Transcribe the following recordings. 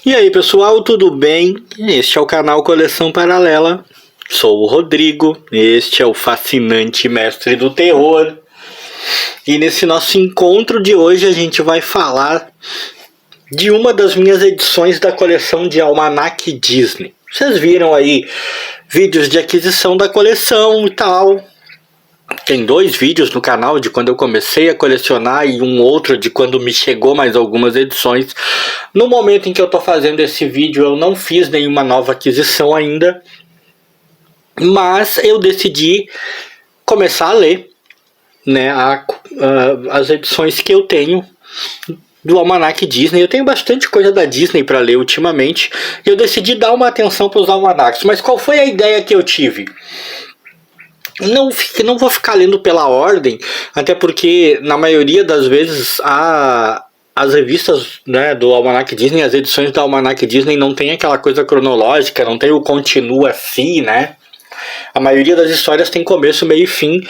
E aí pessoal, tudo bem? Este é o canal Coleção Paralela. Sou o Rodrigo, este é o fascinante mestre do terror. E nesse nosso encontro de hoje a gente vai falar de uma das minhas edições da coleção de Almanac Disney. Vocês viram aí vídeos de aquisição da coleção e tal. Tem 2 vídeos no canal de quando eu comecei a colecionar e um outro de quando me chegou mais algumas edições. No momento em que eu tô fazendo esse vídeo eu não fiz nenhuma nova aquisição ainda, mas eu decidi começar a ler, né, as edições que eu tenho do Almanac Disney. Eu tenho bastante coisa da Disney para ler ultimamente e eu decidi dar uma atenção para os almanacs. Mas qual foi a ideia que eu tive? Não vou ficar lendo pela ordem, até porque na maioria das vezes as revistas, né, do Almanac Disney, as edições do Almanac Disney não tem aquela coisa cronológica, não tem o continua assim, né? A maioria das histórias tem começo, meio e fim,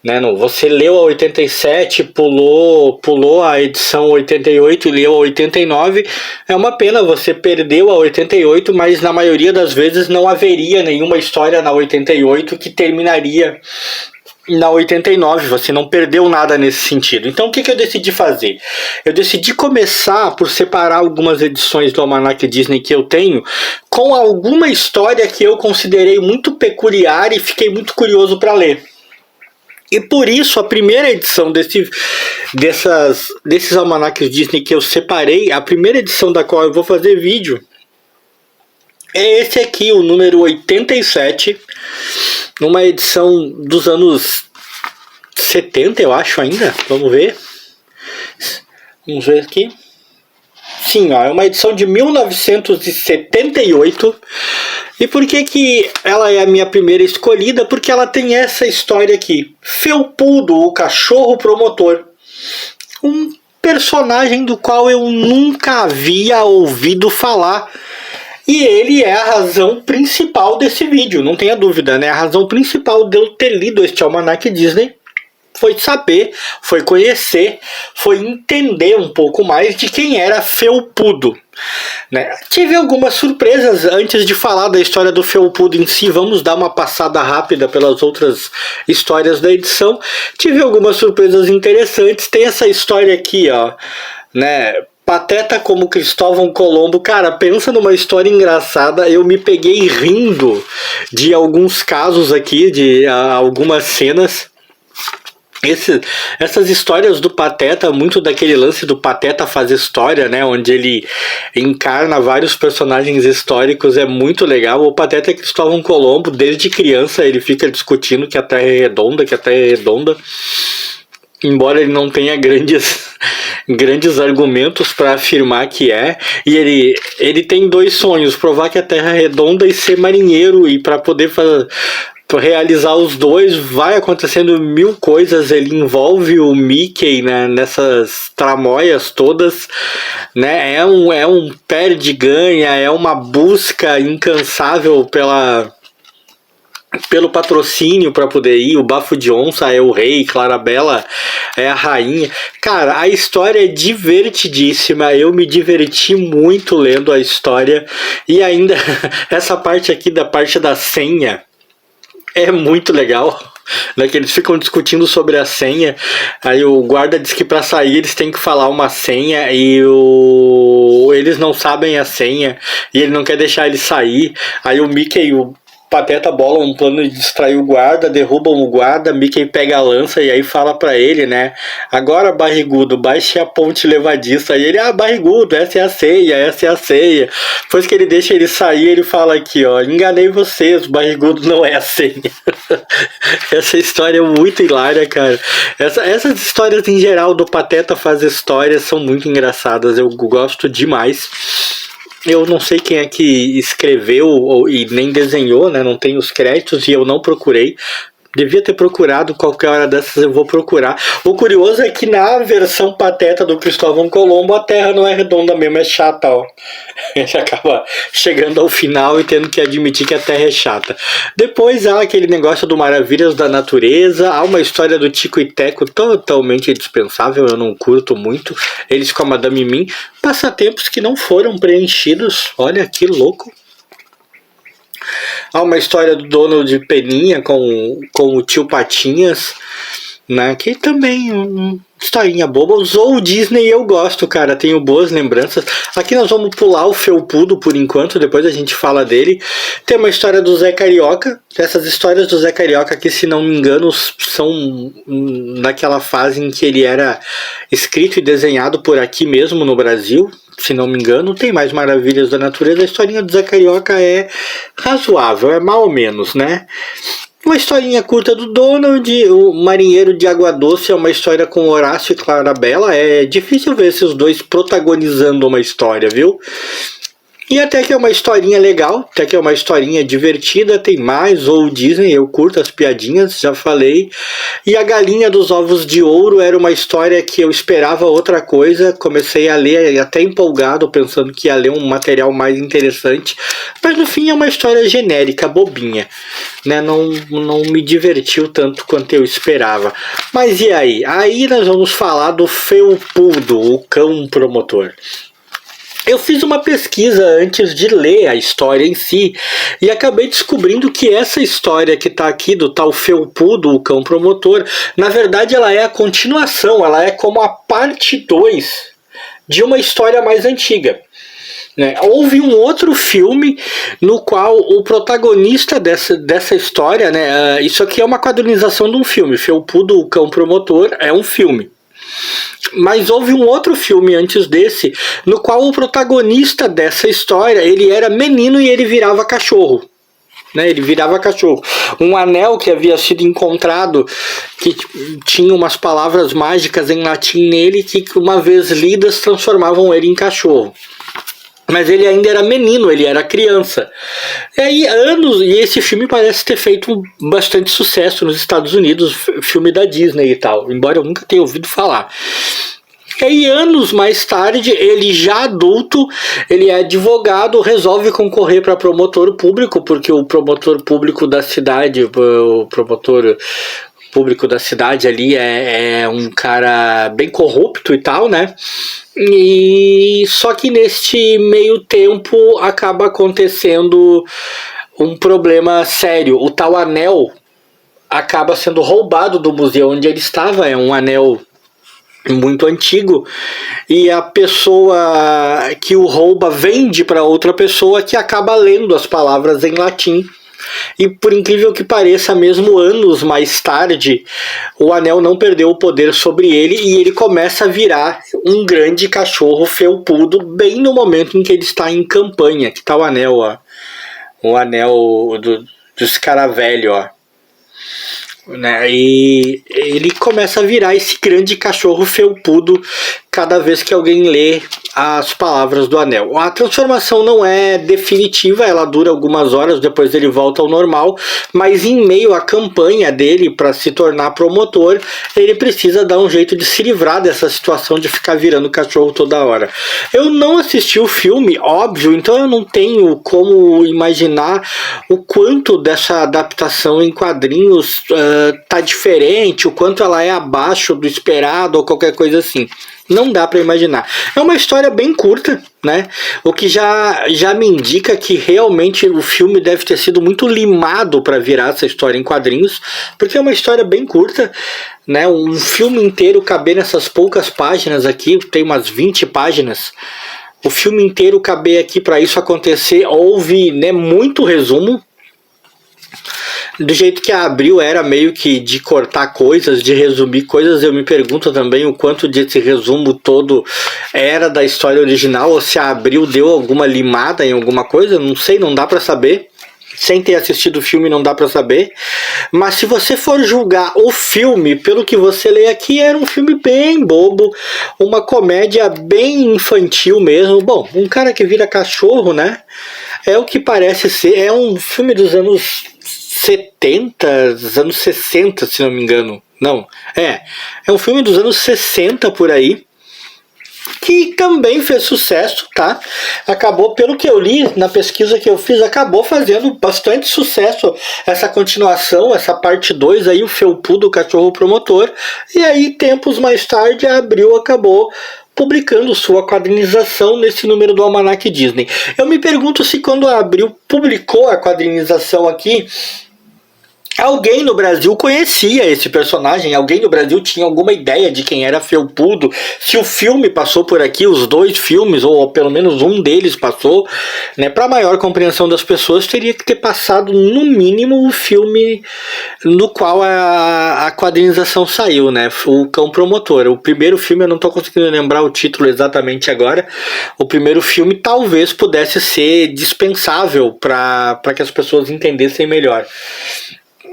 né? Você leu a 87, pulou a edição 88 e leu a 89. É uma pena, você perdeu a 88, mas na maioria das vezes não haveria nenhuma história na 88 que terminaria na 89. Você não perdeu nada nesse sentido. Então o que eu decidi fazer? Eu decidi começar por separar algumas edições do Almanac Disney que eu tenho com alguma história que eu considerei muito peculiar e fiquei muito curioso para ler. E por isso a primeira edição desses almanacs Disney que eu separei, a primeira edição da qual eu vou fazer vídeo, é esse aqui, o número 87, numa edição dos anos 70, eu acho ainda. Vamos ver. Vamos ver aqui. Sim, ó, é uma edição de 1978. E por que ela é a minha primeira escolhida? Porque ela tem essa história aqui. Felpudo, o cachorro promotor. Um personagem do qual eu nunca havia ouvido falar. E ele é a razão principal desse vídeo, não tenha dúvida, né? A razão principal de eu ter lido este Almanac Disney foi saber, foi conhecer, foi entender um pouco mais de quem era Felpudo, né? Tive algumas surpresas antes de falar da história do Felpudo em si. Vamos dar uma passada rápida pelas outras histórias da edição. Tive algumas surpresas interessantes. Tem essa história aqui, ó, né? Pateta como Cristóvão Colombo. Cara, pensa numa história engraçada. Eu me peguei rindo de alguns casos aqui, de algumas cenas. Essas histórias do Pateta, muito daquele lance do Pateta faz história, né? Onde ele encarna vários personagens históricos, é muito legal. O Pateta é Cristóvão Colombo, desde criança ele fica discutindo que a Terra é redonda, embora ele não tenha grandes argumentos para afirmar que é. E ele tem 2 sonhos: provar que a Terra é redonda e ser marinheiro. E para poder realizar os 2, vai acontecendo 1000 coisas. Ele envolve o Mickey, né, nessas tramóias todas, né? É um perde-ganha, é uma busca incansável pelo patrocínio para poder ir. O Bafo de Onça é o rei, Clarabella é a rainha. Cara, a história é divertidíssima. Eu me diverti muito lendo a história. E ainda essa parte aqui, da parte da senha, é muito legal, né, que eles ficam discutindo sobre a senha. Aí o guarda diz que para sair eles têm que falar uma senha e eles não sabem a senha e ele não quer deixar eles sair. Aí o Mickey e o Pateta bolam um plano de distrair o guarda, derrubam o guarda. Mickey pega a lança e aí fala pra ele, né: agora, barrigudo, baixe a ponte levadiça. E ele: barrigudo, essa é a ceia, essa é a ceia. Depois que ele deixa ele sair, ele fala aqui, ó: enganei vocês, barrigudo não é a ceia. Essa história é muito hilária, cara. Essas histórias em geral do Pateta faz histórias são muito engraçadas, eu gosto demais. Eu não sei quem é que escreveu e nem desenhou, né? Não tem os créditos e eu não procurei. Devia ter procurado, qualquer hora dessas eu vou procurar. O curioso é que na versão pateta do Cristóvão Colombo, a Terra não é redonda mesmo, é chata, ó. A gente acaba chegando ao final e tendo que admitir que a Terra é chata. Depois há aquele negócio do Maravilhas da Natureza, há uma história do Tico e Teco totalmente dispensável, eu não curto muito. Eles com a Madame Mim, passatempos que não foram preenchidos, olha que louco. Há uma história do Donald Peninha com o tio Patinhas, né? Que também historinha boba. O Zou Disney eu gosto, cara. Tenho boas lembranças. Aqui nós vamos pular o Felpudo por enquanto, depois a gente fala dele. Tem uma história do Zé Carioca. Essas histórias do Zé Carioca que, se não me engano, são naquela fase em que ele era escrito e desenhado por aqui mesmo no Brasil. Se não me engano, tem mais Maravilhas da Natureza. A historinha do Zé Carioca é razoável, é mal ou menos, né? Uma historinha curta do Donald, o Marinheiro de Água Doce é uma história com Horácio e Clarabella. É difícil ver esses dois protagonizando uma história, viu? E até que é uma historinha legal, até que é uma historinha divertida, tem mais, ou Disney, eu curto as piadinhas, já falei. E a Galinha dos Ovos de Ouro era uma história que eu esperava outra coisa, comecei a ler até empolgado, pensando que ia ler um material mais interessante, mas no fim é uma história genérica, bobinha, né? Não me divertiu tanto quanto eu esperava. Mas e aí? Aí nós vamos falar do Felpudo, o cão promotor. Eu fiz uma pesquisa antes de ler a história em si e acabei descobrindo que essa história que está aqui do tal Felpudo, o cão promotor, na verdade ela é a continuação, ela é como a parte 2 de uma história mais antiga. Houve um outro filme no qual o protagonista dessa história, né, isso aqui é uma quadrinização de um filme, Felpudo, o cão promotor, é um filme. Mas houve um outro filme antes desse, no qual o protagonista dessa história, ele era menino e ele virava cachorro. Né, ele virava cachorro. Um anel que havia sido encontrado, que tinha umas palavras mágicas em latim nele, que uma vez lidas transformavam ele em cachorro. Mas ele ainda era menino, ele era criança. E aí, e esse filme parece ter feito bastante sucesso nos Estados Unidos, filme da Disney e tal, embora eu nunca tenha ouvido falar. E aí, anos mais tarde, ele já adulto, ele é advogado, resolve concorrer para promotor público, porque o promotor público da cidade, o promotor público da cidade ali é um cara bem corrupto e tal, né? E só que neste meio tempo acaba acontecendo um problema sério. O tal anel acaba sendo roubado do museu onde ele estava, é um anel muito antigo, e a pessoa que o rouba vende para outra pessoa que acaba lendo as palavras em latim. E por incrível que pareça, mesmo anos mais tarde, o anel não perdeu o poder sobre ele e ele começa a virar um grande cachorro felpudo bem no momento em que ele está em campanha. Que tá o anel, ó. O anel do escaravelho, ó. Né? E ele começa a virar esse grande cachorro felpudo cada vez que alguém lê as palavras do anel. A transformação não é definitiva, ela dura algumas horas, depois ele volta ao normal, mas em meio à campanha dele para se tornar promotor, ele precisa dar um jeito de se livrar dessa situação de ficar virando cachorro toda hora. Eu não assisti o filme, óbvio, então eu não tenho como imaginar o quanto dessa adaptação em quadrinhos tá diferente, o quanto ela é abaixo do esperado ou qualquer coisa assim. Não dá para imaginar. É uma história bem curta, né? O que já me indica que realmente o filme deve ter sido muito limado para virar essa história em quadrinhos, porque é uma história bem curta, né? Um filme inteiro caber nessas poucas páginas aqui, tem umas 20 páginas. O filme inteiro caber aqui para isso acontecer, houve, né, muito resumo. Do jeito que a Abril era meio que de cortar coisas, de resumir coisas, eu me pergunto também o quanto desse resumo todo era da história original, ou se a Abril deu alguma limada em alguma coisa, não sei, não dá pra saber. Sem ter assistido o filme não dá pra saber. Mas se você for julgar o filme pelo que você lê aqui, era um filme bem bobo, uma comédia bem infantil mesmo. Bom, um cara que vira cachorro, né? É o que parece ser. É um filme dos anos 70, dos anos 60, se não me engano. Não, é um filme dos anos 60 por aí, que também fez sucesso, tá? Acabou, pelo que eu li na pesquisa que eu fiz, acabou fazendo bastante sucesso essa continuação, essa parte 2 aí, o Felpudo, o Cachorro Promotor. E aí, tempos mais tarde, a Abril acabou publicando sua quadrinização nesse número do Almanac Disney. Eu me pergunto se quando a Abril publicou a quadrinização aqui, alguém no Brasil conhecia esse personagem, alguém no Brasil tinha alguma ideia de quem era Felpudo, se o filme passou por aqui, os 2 filmes, ou pelo menos um deles passou, né? Para maior compreensão das pessoas, teria que ter passado no mínimo o filme no qual a quadrinização saiu, né? O Cão Promotor. O primeiro filme, eu não estou conseguindo lembrar o título exatamente agora, o primeiro filme talvez pudesse ser dispensável para que as pessoas entendessem melhor.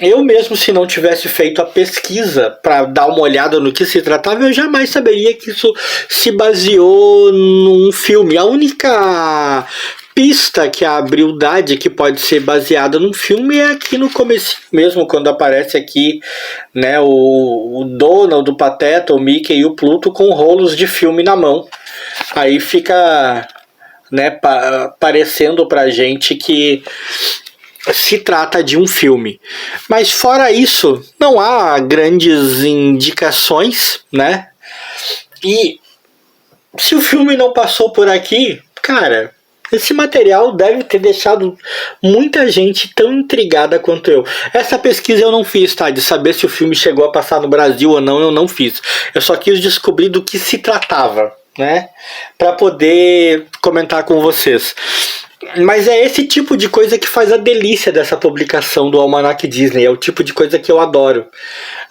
Eu mesmo, se não tivesse feito a pesquisa para dar uma olhada no que se tratava, eu jamais saberia que isso se baseou num filme. A única pista que a Abril dá de que pode ser baseada num filme é aqui no começo mesmo, quando aparece aqui, né, o Donald, o Pateta, o Mickey e o Pluto com rolos de filme na mão. Aí fica, né, parecendo pra gente que se trata de um filme. Mas fora isso, não há grandes indicações, né? E se o filme não passou por aqui, cara, esse material deve ter deixado muita gente tão intrigada quanto eu. Essa pesquisa eu não fiz, tá? De saber se o filme chegou a passar no Brasil ou não, eu não fiz. Eu só quis descobrir do que se tratava, né? Para poder comentar com vocês. Mas é esse tipo de coisa que faz a delícia dessa publicação do Almanac Disney. É o tipo de coisa que eu adoro,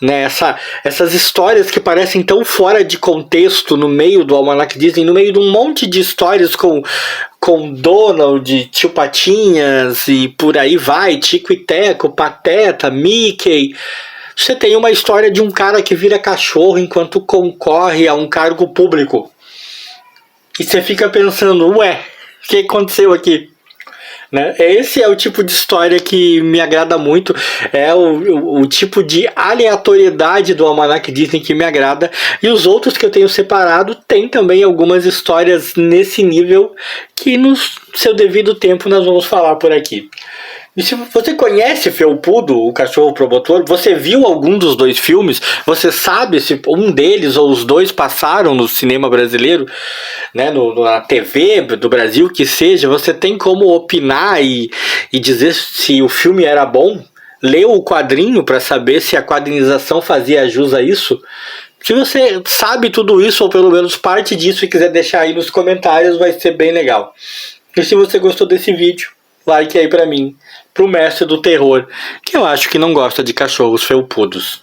né? Essas histórias que parecem tão fora de contexto no meio do Almanac Disney, no meio de um monte de histórias com Donald, Tio Patinhas e por aí vai, Tico e Teco, Pateta, Mickey. Você tem uma história de um cara que vira cachorro enquanto concorre a um cargo público. E você fica pensando, ué, o que aconteceu aqui? Né? Esse é o tipo de história que me agrada muito. É o tipo de aleatoriedade do Almanac Disney que me agrada. E os outros que eu tenho separado tem também algumas histórias nesse nível que no seu devido tempo nós vamos falar por aqui. E se você conhece Felpudo, o Cachorro Promotor, você viu algum dos 2 filmes, você sabe se um deles ou os 2 passaram no cinema brasileiro, né, na TV do Brasil, que seja, você tem como opinar e dizer se o filme era bom? Leu o quadrinho para saber se a quadrinização fazia jus a isso? Se você sabe tudo isso, ou pelo menos parte disso, e quiser deixar aí nos comentários, vai ser bem legal. E se você gostou desse vídeo, like aí pra mim, pro mestre do terror, que eu acho que não gosta de cachorros felpudos.